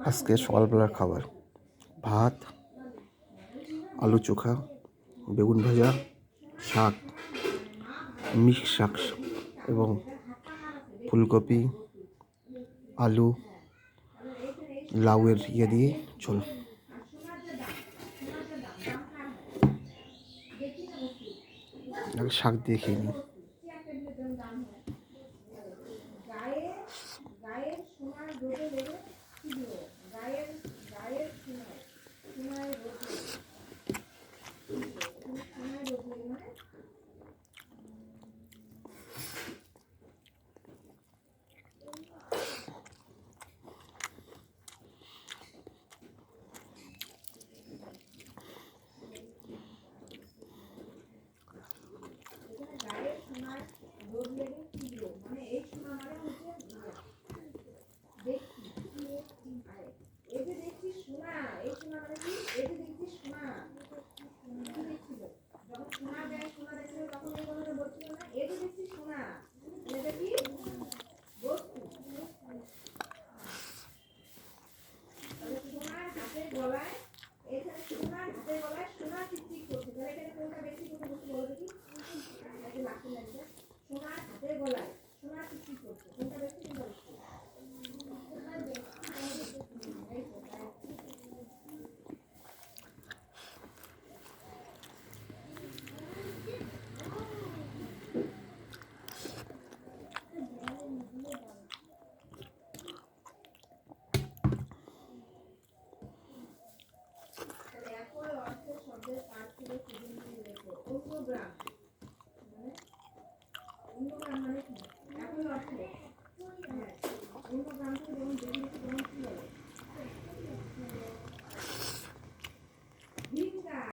আজকে সকালবেলার খাবার ভাত, আলু চোখা, বেগুন ভাজা, শাক, মিক্স শাক এবং ফুলকপি, আলু, লাউয়ের দিয়ে ঝোল। শাক দিয়ে খেয়ে নিই।